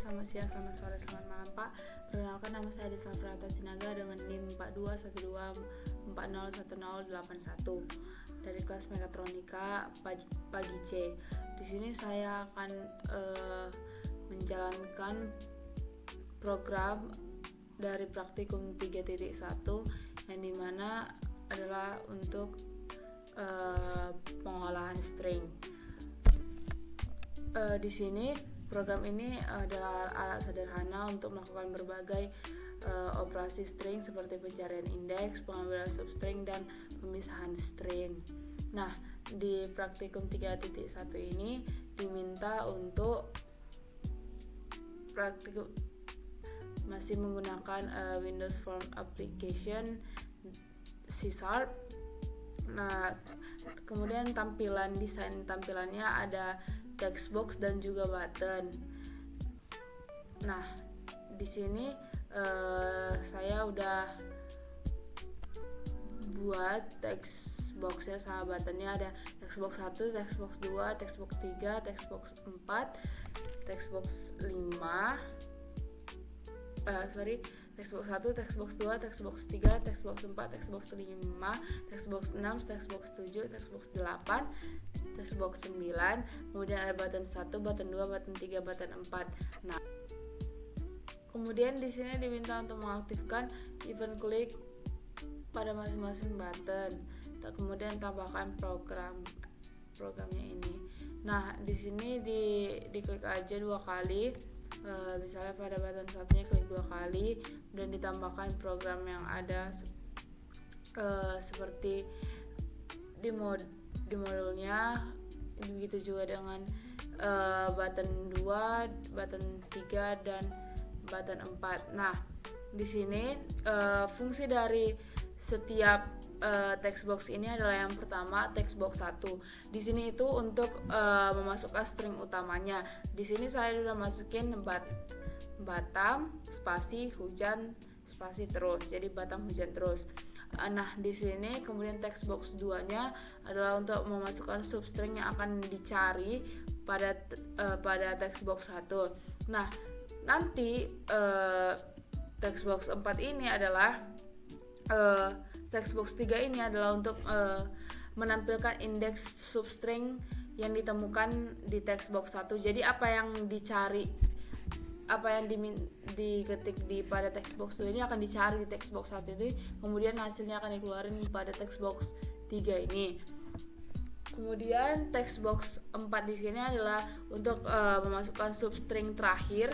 selamat siang, selamat sore, selamat malam Pak. Perkenalkan, nama saya Desa Prata Sinaga dengan NIM 4212401081 dari kelas Mekatronika pagi C. Di sini saya akan menjalankan program dari praktikum 3.1 yang dimana adalah untuk pengolahan string. Di sini program ini adalah alat sederhana untuk melakukan berbagai operasi string seperti pencarian indeks, pengambilan substring, dan pemisahan string. Nah, di praktikum 3.1 ini diminta untuk praktikum masih menggunakan Windows Form Application C#. Nah, kemudian desain tampilannya ada text box dan juga button. Nah, di sini saya udah buat text boxnya sama buttonnya. Ada text box 1, text box 2, text box 3, text box 4, text box 5. Text box 1, text box 2, text box 3, text box 4, text box 5, text box 6, text box 7, text box 8, text box 9, kemudian ada button 1, button 2, button 3, button 4. Nah, kemudian di sini diminta untuk mengaktifkan event click pada masing-masing button. Kemudian tambahkan programnya ini. Nah, di sini diklik aja 2 kali. Misalnya pada button satunya klik 2 kali dan ditambahkan program yang ada seperti di modulnya. Begitu juga dengan button 2, button 3, dan button 4. Nah, di sini fungsi dari setiap text box ini adalah yang pertama text box 1. Di sini itu untuk memasukkan string utamanya. Di sini saya sudah masukin Batam, spasi, hujan, spasi terus. Jadi Batam, hujan terus. Nah, di sini kemudian text box 2-nya adalah untuk memasukkan substring yang akan dicari pada text box 1. Nah, nanti text box 4 ini adalah text box 3 ini adalah untuk menampilkan indeks substring yang ditemukan di text box 1. Jadi apa yang dicari, apa yang diketik pada text box 2 ini akan dicari di text box 1 itu, kemudian hasilnya akan dikeluarin pada text box 3 ini. Kemudian text box 4 di sini adalah untuk memasukkan substring terakhir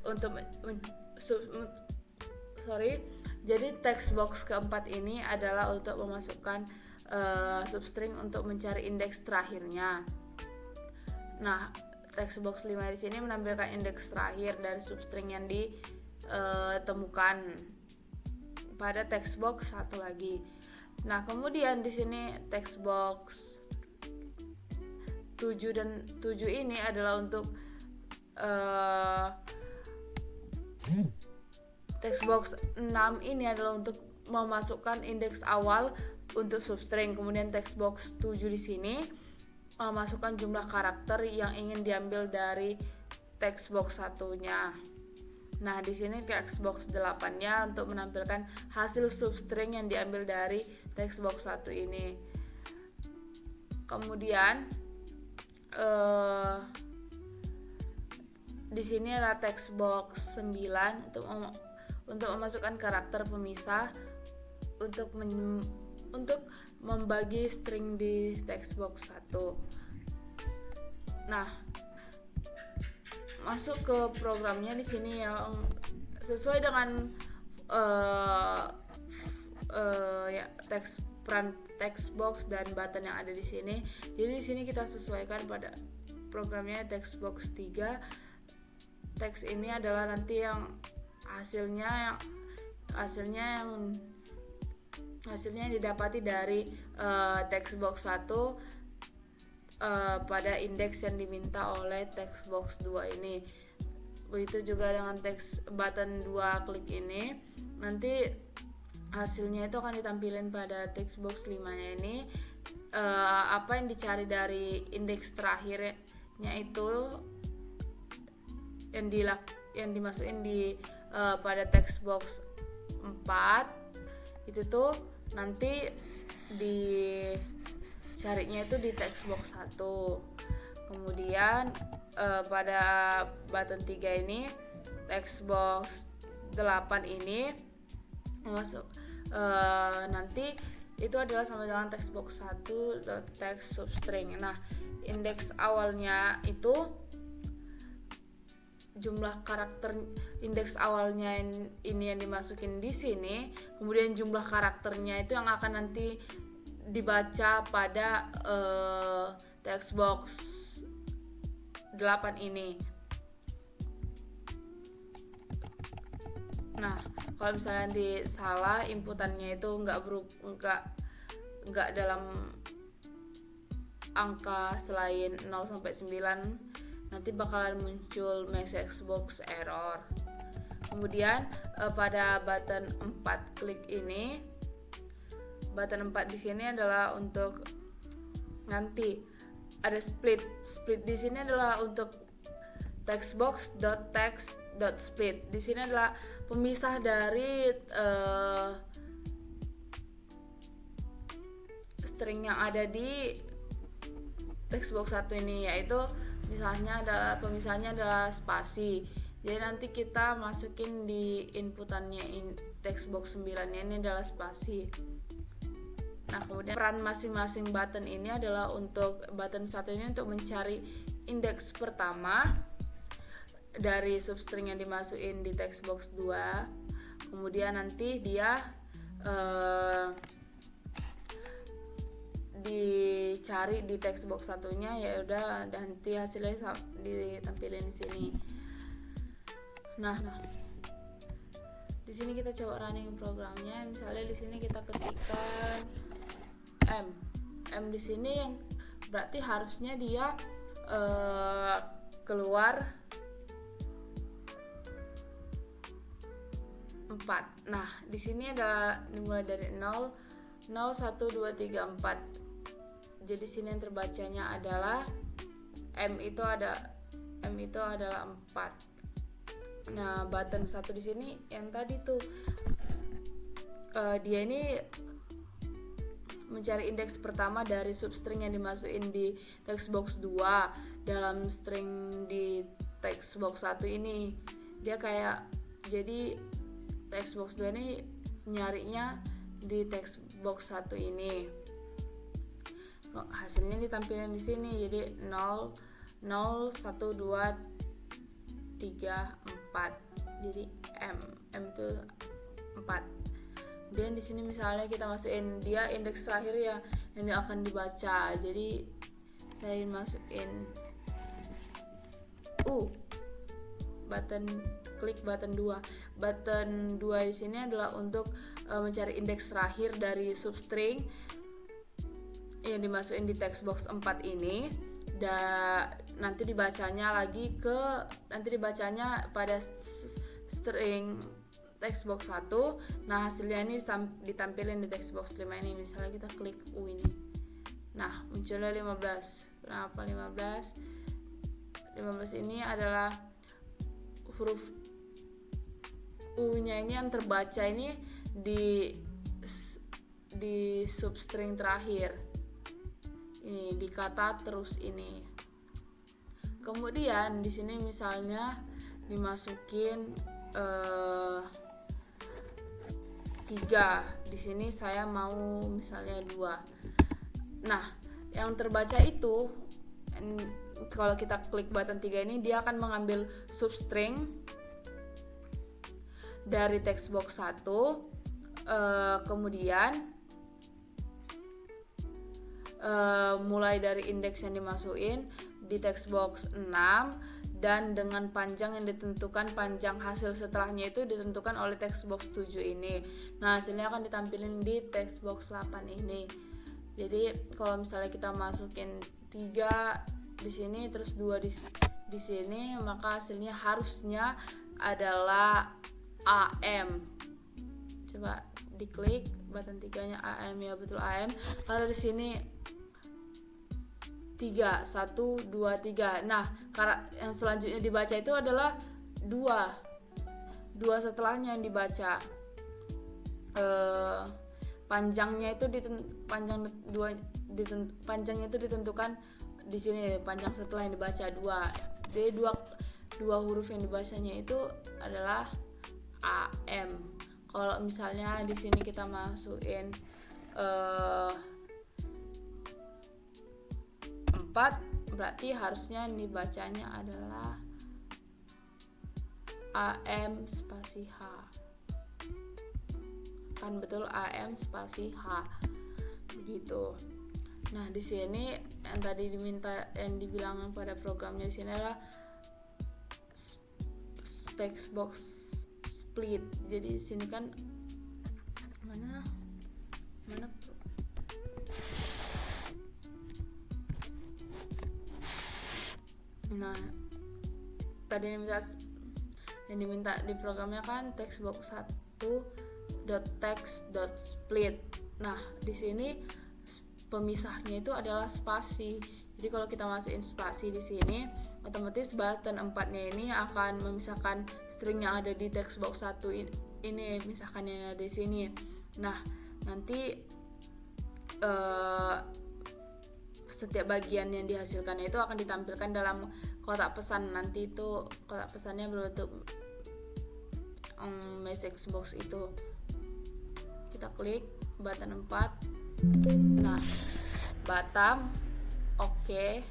untuk Jadi text box keempat ini adalah untuk memasukkan substring untuk mencari indeks terakhirnya. Nah, text box 5 di sini menampilkan indeks terakhir dari substring yang ditemukan pada text box 1 lagi. Nah, kemudian di sini text box 7 ini adalah untuk text box 6 ini adalah untuk memasukkan indeks awal untuk substring. Kemudian text box 7 di sini memasukkan jumlah karakter yang ingin diambil dari text box 1-nya. Nah, di sini text box 8-nya untuk menampilkan hasil substring yang diambil dari text box 1 ini. Kemudian di sini adalah text box 9 untuk memasukkan karakter pemisah untuk membagi string di text box 1. Nah, masuk ke programnya di sini yang sesuai dengan text box dan button yang ada di sini. Jadi di sini kita sesuaikan pada programnya text box 3. Teks ini adalah nanti yang hasilnya yang didapati dari text box 1 pada indeks yang diminta oleh text box 2 ini. Begitu juga dengan text button 2 klik ini, nanti hasilnya itu akan ditampilkan pada text box 5-nya ini. Apa yang dicari dari indeks terakhirnya itu yang dimasukin di pada text box 4 itu tuh nanti dicarinya itu di text box 1. Kemudian pada button 3 ini text box 8 ini masuk nanti itu adalah sama dengan text box 1 text substring. Nah, indeks awalnya itu jumlah karakter indeks awalnya ini yang dimasukin di sini, kemudian jumlah karakternya itu yang akan nanti dibaca pada text box 8 ini. Nah, kalau misalnya nanti salah inputannya itu enggak dalam angka selain 0 sampai 9, nanti bakalan muncul message box error. Kemudian pada button 4 klik ini, button 4 di sini adalah untuk nanti ada split di sini adalah untuk textbox.text.split. Di sini adalah pemisah dari string yang ada di textbox 1 ini, yaitu pemisahnya adalah spasi. Jadi nanti kita masukin di inputannya textbox 9 ini adalah spasi. Nah, kemudian peran masing-masing button ini adalah untuk button 1 ini untuk mencari indeks pertama dari substring yang dimasukin di text box 2. Kemudian nanti dia dicari di text box satunya, ya udah nanti hasilnya ditampilin di sini. Nah, di sini kita coba running programnya. Misalnya di sini kita ketikkan M di sini, yang berarti harusnya dia keluar 4. Nah, di sini adalah dimulai dari 0 1 2 3 4. Jadi sini yang terbacanya adalah M itu adalah 4. Nah, button 1 di sini yang tadi tuh dia ini mencari indeks pertama dari substring yang dimasukin di text box 2 dalam string di text box 1 ini. Dia kayak, jadi text box 2 ini nyarinya di text box 1 ini. Hasilnya ditampilkan di sini. Jadi 0 1 2 3 4. Jadi M itu 4. Dan di sini misalnya kita masukin dia indeks terakhir ya, ini akan dibaca. Jadi saya masukin klik button 2. Button 2 di sini adalah untuk mencari indeks terakhir dari substring yang dimasukin di text box 4 ini. Dan nanti dibacanya pada string text box 1. Nah, hasilnya ini ditampilin di text box 5 ini. Misalnya kita klik U ini. Nah, munculnya 15. Kenapa 15? 15 ini adalah huruf U-nya ini yang terbaca ini di substring terakhir. Ini di kata terus ini. Kemudian di sini misalnya dimasukin 3. Di sini saya mau misalnya 2. Nah, yang terbaca itu kalau kita klik button 3 ini, dia akan mengambil substring dari text box 1, kemudian mulai dari indeks yang dimasukin di text box 6, dan dengan panjang yang ditentukan, panjang hasil setelahnya itu ditentukan oleh text box 7 ini. Nah, hasilnya akan ditampilkan di text box 8 ini. Jadi kalau misalnya kita masukin 3 di sini terus 2 di sini, maka hasilnya harusnya adalah AM. Coba diklik button 3-nya AM, ya betul AM. Karena di sini 3 1 2 3. Nah, yang selanjutnya dibaca itu adalah dua setelahnya yang dibaca. Panjangnya itu panjangnya itu ditentukan di sini, panjang setelah yang dibaca 2. Jadi dua huruf yang dibacanya itu adalah AM. Kalau misalnya di sini kita masukin 4, berarti harusnya dibacanya adalah AM spasi H. Kan betul, AM spasi H. Begitu. Nah, di sini yang tadi yang dibilang pada programnya di sini adalah text box split. Jadi di sini kan mana nah, tadi yang diminta di programnya kan text box 1.text.split. Nah, di sini pemisahnya itu adalah spasi. Jadi kalau kita masukin spasi di sini, otomatis button 4-nya ini akan memisahkan string yang ada di text box 1 ini, misalkan yang ada di sini. Nah, nanti setiap bagian yang dihasilkan itu akan ditampilkan dalam kotak pesan. Nanti itu kotak pesannya berbentuk message box itu. Kita klik button 4. Nah, Batam oke.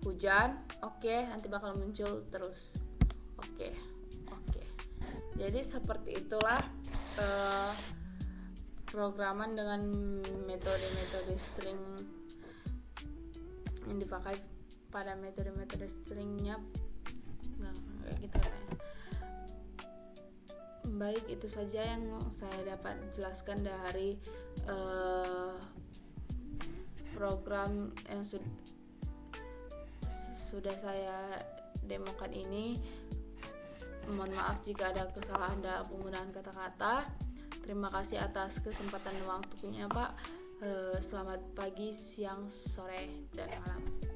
Hujan oke. Nanti bakal muncul terus oke. Jadi seperti itulah programan dengan metode-metode string yang dipakai pada metode-metode stringnya. Kayak gitu katanya. Baik, itu saja yang saya dapat jelaskan dari program yang sudah saya demokan ini. Mohon maaf jika ada kesalahan dalam penggunaan kata-kata. Terima kasih atas kesempatan dan waktunya, Pak. Selamat pagi, siang, sore, dan malam.